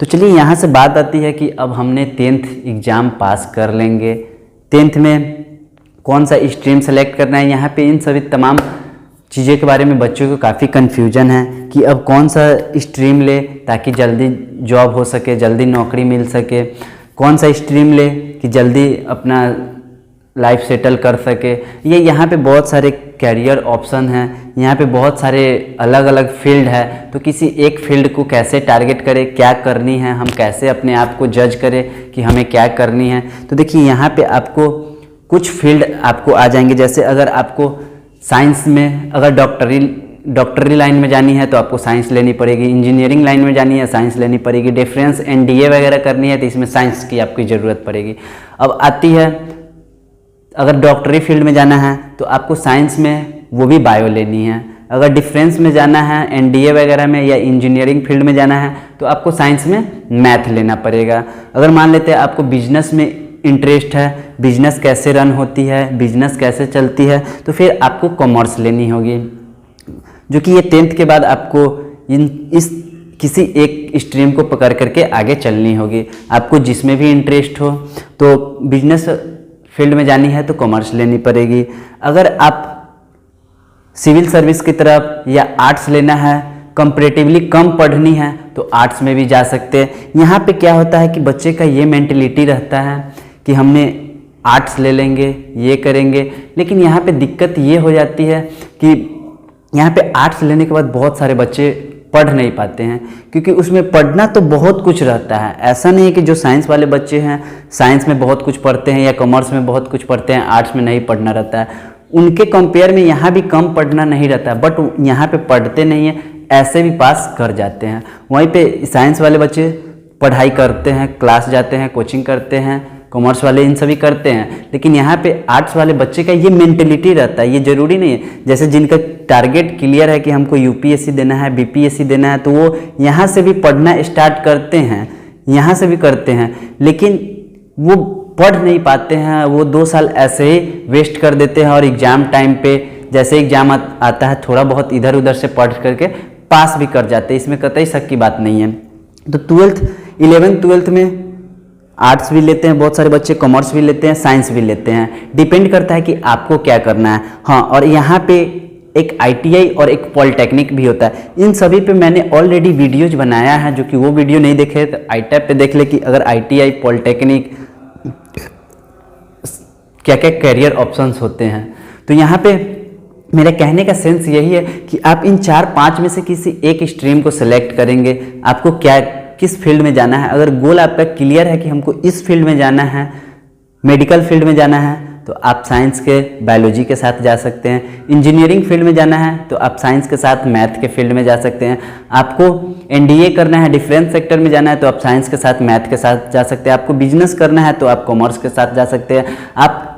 तो चलिए यहाँ से बात आती है कि अब हमने 10th एग्ज़ाम पास कर लेंगे, 10th में कौन सा स्ट्रीम सेलेक्ट करना है। यहाँ पे इन सभी तमाम चीज़ों के बारे में बच्चों को काफ़ी कन्फ्यूजन है कि अब कौन सा स्ट्रीम ले ताकि जल्दी जॉब हो सके, जल्दी नौकरी मिल सके, कौन सा स्ट्रीम ले कि जल्दी अपना लाइफ सेटल कर सके। ये यहाँ पे बहुत सारे कैरियर ऑप्शन हैं, यहाँ पे बहुत सारे अलग अलग फील्ड है। तो किसी एक फील्ड को कैसे टारगेट करें, क्या करनी है, हम कैसे अपने आप को जज करें कि हमें क्या करनी है। तो देखिए यहाँ पे आपको कुछ फील्ड आपको आ जाएंगे। जैसे अगर आपको साइंस में अगर डॉक्टरी लाइन में जानी है तो आपको साइंस लेनी पड़ेगी, इंजीनियरिंग लाइन में जानी है साइंस लेनी पड़ेगी, डिफरेंस एनडीए वगैरह करनी है तो इसमें साइंस की आपकी ज़रूरत पड़ेगी। अब आती है अगर डॉक्टरी फील्ड में जाना है तो आपको साइंस में वो भी बायो लेनी है। अगर डिफरेंस में जाना है एनडीए वगैरह में या इंजीनियरिंग फील्ड में जाना है तो आपको साइंस में मैथ लेना पड़ेगा। अगर मान लेते हैं आपको बिजनेस में इंटरेस्ट है, बिजनेस कैसे रन होती है, बिजनेस कैसे चलती है, तो फिर आपको कॉमर्स लेनी होगी, जो कि ये 10th के बाद आपको इस किसी एक स्ट्रीम को पकड़ करके आगे चलनी होगी। आपको जिसमें भी इंटरेस्ट हो, तो बिजनेस फील्ड में जानी है तो कॉमर्स लेनी पड़ेगी। अगर आप सिविल सर्विस की तरफ या आर्ट्स लेना है, कंपैरेटिवली कम पढ़नी है तो आर्ट्स में भी जा सकते हैं। यहाँ पे क्या होता है कि बच्चे का ये मेंटलिटी रहता है कि हमने आर्ट्स ले लेंगे, ये करेंगे, लेकिन यहाँ पे दिक्कत ये हो जाती है कि यहाँ पे आर्ट्स लेने के बाद बहुत सारे बच्चे पढ़ नहीं पाते हैं, क्योंकि उसमें पढ़ना तो बहुत कुछ रहता है। ऐसा नहीं है कि जो साइंस वाले बच्चे हैं साइंस में बहुत कुछ पढ़ते हैं या कॉमर्स में बहुत कुछ पढ़ते हैं, आर्ट्स में नहीं पढ़ना रहता है। उनके कंपेयर में यहाँ भी कम पढ़ना नहीं रहता है, बट यहाँ पे पढ़ते नहीं हैं, ऐसे भी पास कर जाते हैं। वहीं पे साइंस वाले बच्चे पढ़ाई करते हैं, क्लास जाते हैं, कोचिंग करते हैं, कॉमर्स वाले इन सभी करते हैं, लेकिन यहाँ पे आर्ट्स वाले बच्चे का ये मेंटलिटी रहता है। ये ज़रूरी नहीं है, जैसे जिनका टारगेट क्लियर है कि हमको यूपीएससी देना है, बीपीएससी देना है, तो वो यहाँ से भी पढ़ना स्टार्ट करते हैं, यहाँ से भी करते हैं, लेकिन वो पढ़ नहीं पाते हैं। वो 2 साल ऐसे ही वेस्ट कर देते हैं और एग्ज़ाम टाइम पे जैसे एग्ज़ाम आता है थोड़ा बहुत इधर उधर से पढ़ करके पास भी कर जाते हैं, इसमें कतई शक की बात नहीं है। तो 11th 12th में आर्ट्स भी लेते हैं बहुत सारे बच्चे, कॉमर्स भी लेते हैं, साइंस भी लेते हैं, डिपेंड करता है कि आपको क्या करना है। हाँ, और यहाँ पे एक आईटीआई और एक पॉलिटेक्निक भी होता है। इन सभी पे मैंने ऑलरेडी वीडियोज बनाया है, जो कि वो वीडियो नहीं देखे तो iTab पे देख ले कि अगर आईटीआई पॉलिटेक्निक क्या क्या कैरियर ऑप्शंस होते हैं। तो यहाँ पे मेरे कहने का सेंस यही है कि आप इन 4-5 में से किसी एक स्ट्रीम को सिलेक्ट करेंगे, आपको किस फील्ड में जाना है। अगर गोल आपका क्लियर है कि हमको इस फील्ड में जाना है, मेडिकल फील्ड में जाना है, तो आप साइंस के बायोलॉजी के साथ जा सकते हैं। इंजीनियरिंग फील्ड में जाना है तो आप साइंस के साथ मैथ के फील्ड में जा सकते हैं। आपको एनडीए करना है, डिफरेंस सेक्टर में जाना है, तो आप साइंस के साथ मैथ के साथ जा सकते हैं। आपको बिजनेस करना है तो आप कॉमर्स के साथ जा सकते हैं। आप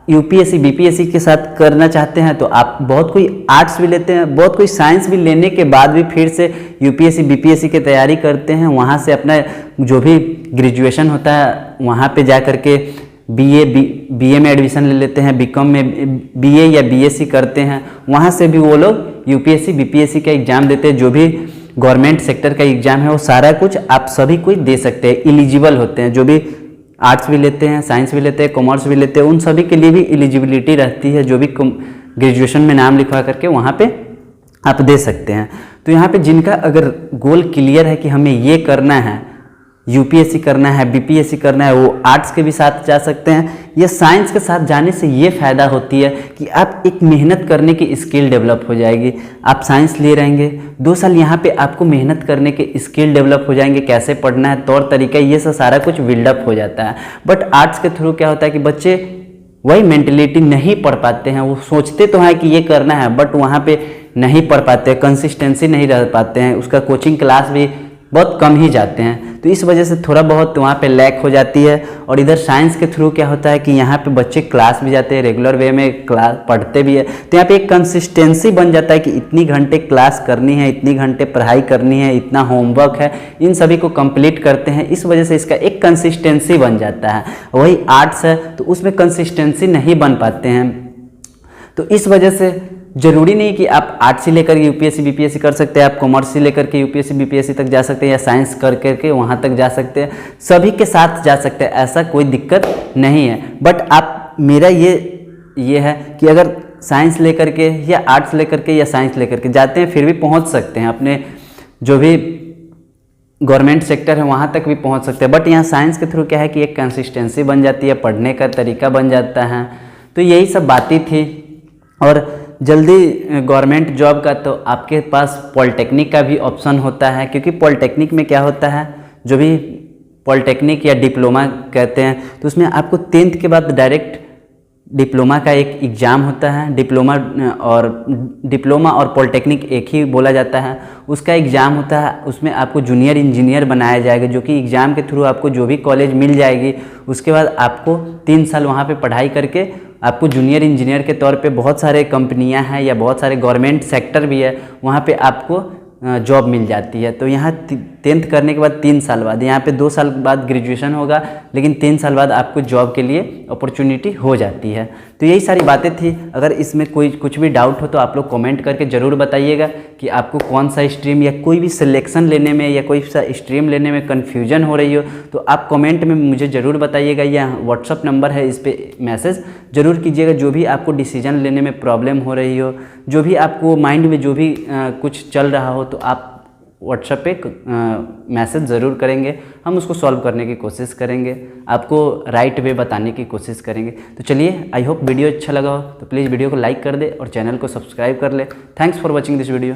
यूपीएससी बीपीएससी के साथ करना चाहते हैं तो आप बहुत कोई आर्ट्स भी लेते हैं, बहुत कोई साइंस भी लेने के बाद भी फिर से यूपीएससी बीपीएससी की तैयारी करते हैं। वहाँ से अपना जो भी ग्रेजुएशन होता है वहाँ पे जा करके बीए में एडमिशन ले लेते हैं, बीकॉम में बीए या बीएससी करते हैं। वहाँ से भी वो लोग यूपीएससी बीपीएससी का एग्ज़ाम देते हैं। जो भी गवर्नमेंट सेक्टर का एग्ज़ाम है वो सारा कुछ आप सभी कोई दे सकते हैं, एलिजिबल होते हैं। जो भी आर्ट्स भी लेते हैं, साइंस भी लेते हैं, कॉमर्स भी लेते हैं, उन सभी के लिए भी एलिजिबिलिटी रहती है। जो भी ग्रेजुएशन में नाम लिखवा करके वहाँ पे आप दे सकते हैं। तो यहाँ पे जिनका अगर गोल क्लियर है कि हमें ये करना है, यूपीएससी करना है, बीपीएससी करना है, वो आर्ट्स के भी साथ जा सकते हैं। या साइंस के साथ जाने से ये फ़ायदा होती है कि आप एक मेहनत करने की स्किल डेवलप हो जाएगी। आप साइंस ले रहेंगे 2 साल, यहाँ पे आपको मेहनत करने के स्किल डेवलप हो जाएंगे, कैसे पढ़ना है, तौर तरीका, ये सब सारा कुछ बिल्डअप हो जाता है। बट आर्ट्स के थ्रू क्या होता है कि बच्चे वही मेंटलिटी नहीं पढ़ पाते हैं। वो सोचते तो हैं कि ये करना है, बट वहाँ पे नहीं पढ़ पाते, कंसिस्टेंसी नहीं रह पाते हैं, उसका कोचिंग क्लास भी बहुत कम ही जाते हैं। तो इस वजह से थोड़ा बहुत वहाँ पे लैक हो जाती है। और इधर साइंस के थ्रू क्या होता है कि यहाँ पे बच्चे क्लास भी जाते हैं, रेगुलर वे में क्लास पढ़ते भी है, तो यहाँ पे एक कंसिस्टेंसी बन जाता है कि इतनी घंटे क्लास करनी है, इतनी घंटे पढ़ाई करनी है, इतना होमवर्क है, इन सभी को कंप्लीट करते हैं। इस वजह से इसका एक कंसिस्टेंसी बन जाता है। वही आर्ट्स है तो उसमें कंसिस्टेंसी नहीं बन पाते हैं। तो इस वजह से ज़रूरी नहीं कि आप आर्ट्स से लेकर के यूपीएससी बीपीएससी कर सकते हैं, आप कॉमर्स से लेकर के यूपीएससी बीपीएससी तक जा सकते हैं, या साइंस कर करके वहाँ तक जा सकते हैं, सभी के साथ जा सकते हैं, ऐसा कोई दिक्कत नहीं है। बट आप मेरा ये है कि अगर साइंस लेकर के या आर्ट्स लेकर के या साइंस लेकर के जाते हैं फिर भी पहुँच सकते हैं, अपने जो भी गवर्नमेंट सेक्टर है वहाँ तक भी पहुँच सकते हैं। बट यहाँ साइंस के थ्रू क्या है कि एक कंसिस्टेंसी बन जाती है, पढ़ने का तरीका बन जाता है। तो यही सब बातें थी। और जल्दी गवर्नमेंट जॉब का तो आपके पास पॉलिटेक्निक का भी ऑप्शन होता है, क्योंकि पॉलिटेक्निक में क्या होता है, जो भी पॉलिटेक्निक या डिप्लोमा कहते हैं तो उसमें आपको 10th के बाद डायरेक्ट डिप्लोमा का एक एग्ज़ाम होता है। डिप्लोमा और पॉलिटेक्निक एक ही बोला जाता है, उसका एग्ज़ाम होता है। उसमें आपको जूनियर इंजीनियर बनाया जाएगा, जो कि एग्ज़ाम के थ्रू आपको जो भी कॉलेज मिल जाएगी, उसके बाद आपको 3 साल वहाँ पे पढ़ाई करके आपको जूनियर इंजीनियर के तौर पे बहुत सारे कंपनियां हैं या बहुत सारे गवर्नमेंट सेक्टर भी है, वहाँ पे आपको जॉब मिल जाती है। तो यहाँ 10th करने के बाद 3 साल बाद, यहाँ पे 2 साल बाद ग्रेजुएशन होगा, लेकिन 3 साल बाद आपको जॉब के लिए अपॉर्चुनिटी हो जाती है। तो यही सारी बातें थी। अगर इसमें कोई कुछ भी डाउट हो तो आप लोग कमेंट करके ज़रूर बताइएगा कि आपको कौन सा स्ट्रीम या कोई भी सिलेक्शन लेने में या कोई सा स्ट्रीम लेने में कन्फ्यूजन हो रही हो तो आप कमेंट में मुझे ज़रूर बताइएगा, या व्हाट्सअप नंबर है, इस पर मैसेज ज़रूर कीजिएगा। जो भी आपको डिसीजन लेने में प्रॉब्लम हो रही हो, जो भी आपको माइंड में जो भी कुछ चल रहा हो, तो आप व्हाट्सएप पे मैसेज ज़रूर करेंगे, हम उसको सॉल्व करने की कोशिश करेंगे, आपको राइट वे बताने की कोशिश करेंगे। तो चलिए, आई होप वीडियो अच्छा लगा हो तो प्लीज़ वीडियो को लाइक कर दे और चैनल को सब्सक्राइब कर ले। Thanks for watching this video.